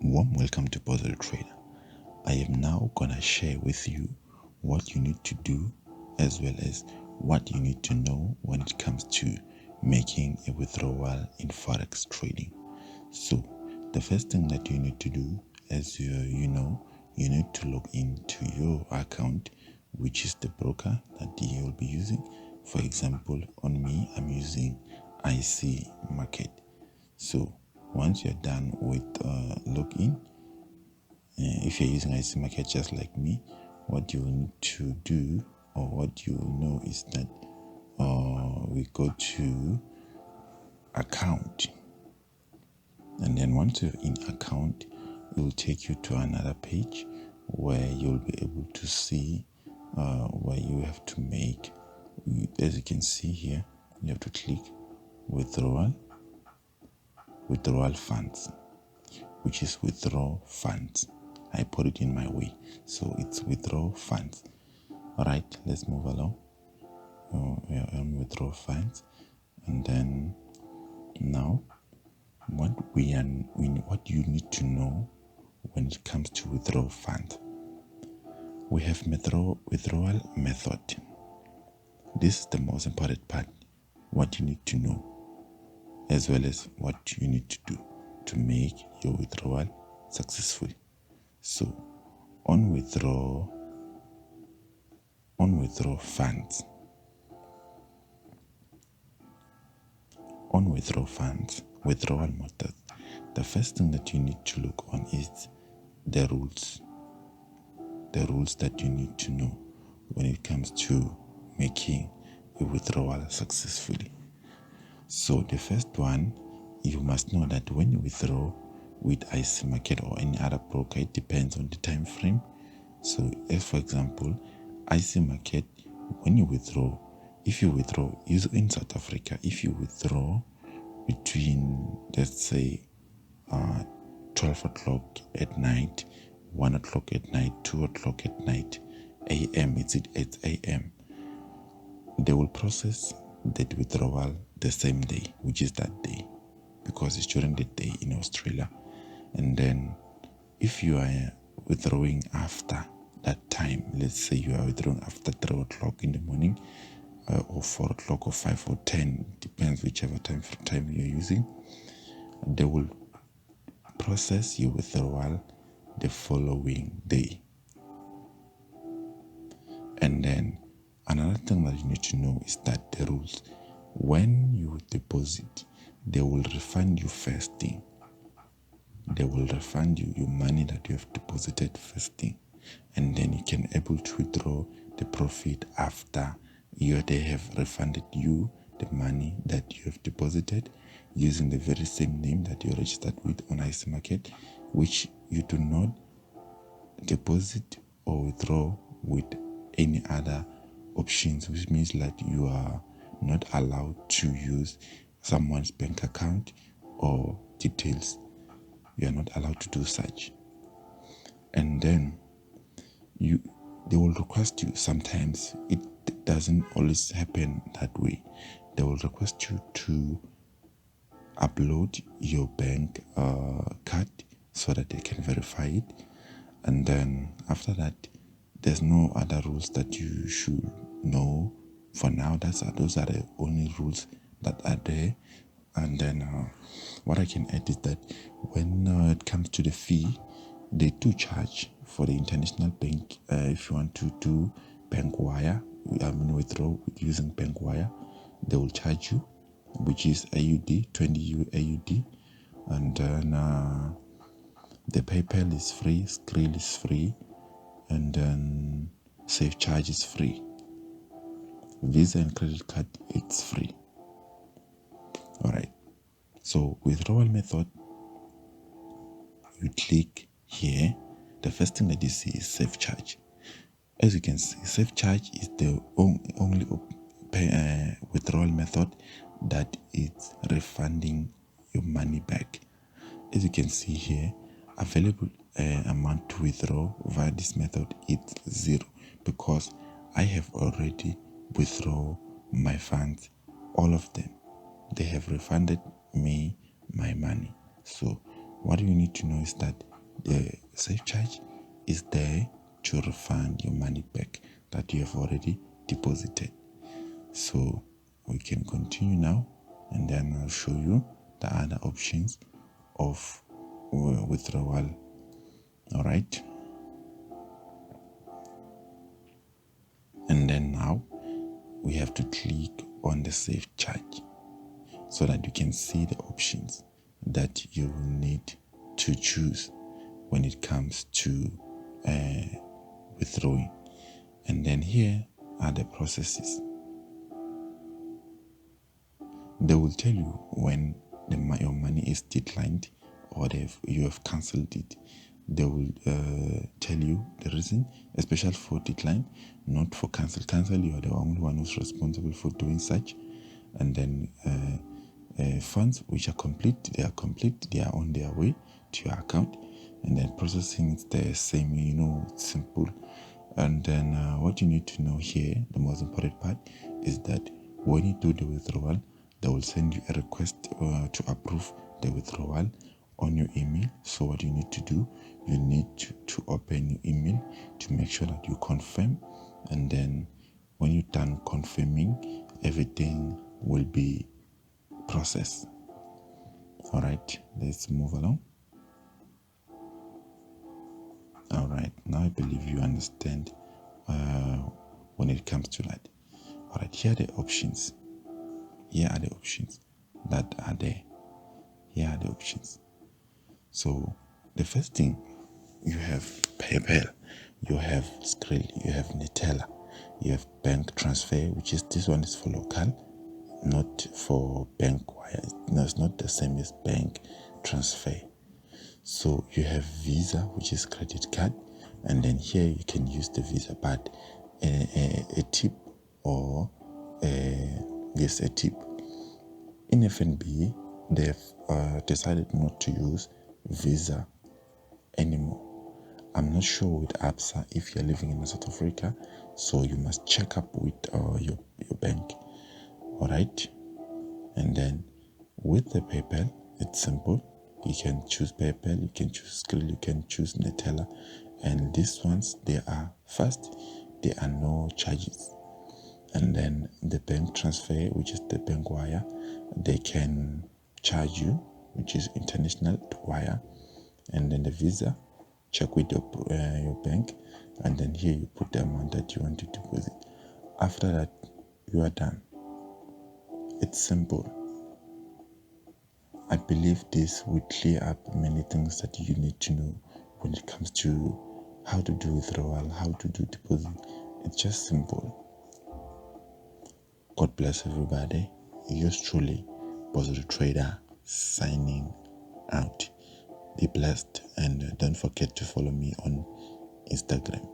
Warm welcome to Puzzle Trader. I am now gonna share with you what you need to do as well as what you need to know when it comes to making a withdrawal in Forex trading. So the first thing that you need to do, as you need to log into your account, which is the broker that you will be using. For example, on me, I'm using IC Market. So once you're done with login, if you're using IC Market just like me, what you need to do or what you know is that we go to account, and then once you're in account, it will take you to another page where you'll be able to see where you have to make, as you can see here, you have to click withdrawal funds, which is withdraw funds. I put it in my way, so it's withdraw funds. All right, let's move along. We are on withdraw funds, and then now what you need to know when it comes to withdraw funds. We have withdrawal method. This is the most important part. What you need to know, as well as what you need to do to make your withdrawal successful. So on withdraw funds, withdrawal method, the first thing that you need to look on is the rules that you need to know when it comes to making a withdrawal successfully. So the first one, you must know that when you withdraw with IC Market or any other broker, it depends on the time frame. So as for example, IC Market, when you withdraw, if you withdraw in South Africa, if you withdraw between, let's say, 12 o'clock at night, 1 o'clock at night, 2 o'clock at night, AM, it's at 8 AM, they will process that withdrawal the same day, which is that day, because it's during the day in Australia. And then if you are withdrawing after that time, let's say you are withdrawing after 3 o'clock in the morning, or 4 o'clock or 5 or 10, depends whichever time you're using, they will process your withdrawal the following day. And then another thing that you need to know is that the rules, when you deposit, they will refund you first thing. They will refund you your money that you have deposited first thing, and then you can able to withdraw the profit after they have refunded you the money that you have deposited using the very same name that you registered with on IC Market, which you do not deposit or withdraw with any other options, which means that you are not allowed to use someone's bank account or details. You are not allowed to do such. And then they will request you, sometimes it doesn't always happen that way, they will request you to upload your bank card so that they can verify it. And then after that, there's no other rules that you should know for now. Those are the only rules that are there. And then what I can add is that when it comes to the fee, they do charge for the international bank. If you want to do bank wire, withdraw using bank wire, they will charge you, which is AUD, 20 AUD. And then the PayPal is free, Skrill is free, and then Safe Charge is free. Visa and credit card, it's free. All right. So withdrawal method, you click here. The first thing that you see is Safe Charge. As you can see, Safe Charge is the only withdrawal method that is refunding your money back. As you can see here, available amount to withdraw via this method is 0, because I have already withdrawn my funds, all of them. They have refunded me my money. So what you need to know is that The safe charge is there to refund your money back that you have already deposited. So we can continue now, and then I'll show you the other options of withdrawal. All right. And then now we have to click on the safe charge so that you can see the options that you will need to choose when it comes to withdrawing. And then here are the processes. They will tell you when your money is declined or you have cancelled it. They will tell you the reason, especially for decline, not for cancel. Cancel, you are the only one who's responsible for doing such. And then funds which are complete, they are on their way to your account. And then processing is the same, it's simple. And then what you need to know here, the most important part, is that when you do the withdrawal, they will send you a request to approve the withdrawal on your email. So what you need to do, you need to open your email to make sure that you confirm. And then when you're done confirming, everything will be processed. All right, let's move along. All right, now I believe you understand when it comes to that. All right, here are the options. Here are the options that are there. Here are the options. So the first thing, you have PayPal, you have Skrill, you have Neteller, you have bank transfer, which is, this one is for local, not for bank wire. No, it's not the same as bank transfer. So you have Visa, which is credit card, and then here you can use the Visa, but a tip or yes, a tip. In FNB, they've decided not to use Visa anymore. I'm not sure with ABSA if you're living in South Africa, so you must check up with your bank. All right, and then with the PayPal, it's simple. You can choose PayPal, you can choose Skrill, you can choose Neteller, and these ones, they are fast. There are no charges. And then the bank transfer, which is the bank wire, they can charge you, which is international wire. And then the Visa, check with your bank, and then here you put the amount that you want to deposit. After that, you are done. It's simple. I believe this will clear up many things that you need to know when it comes to how to do withdrawal, how to do deposit. It's just simple. God bless everybody. Yours truly, Positive Trader, signing out. Be blessed, and don't forget to follow me on Instagram.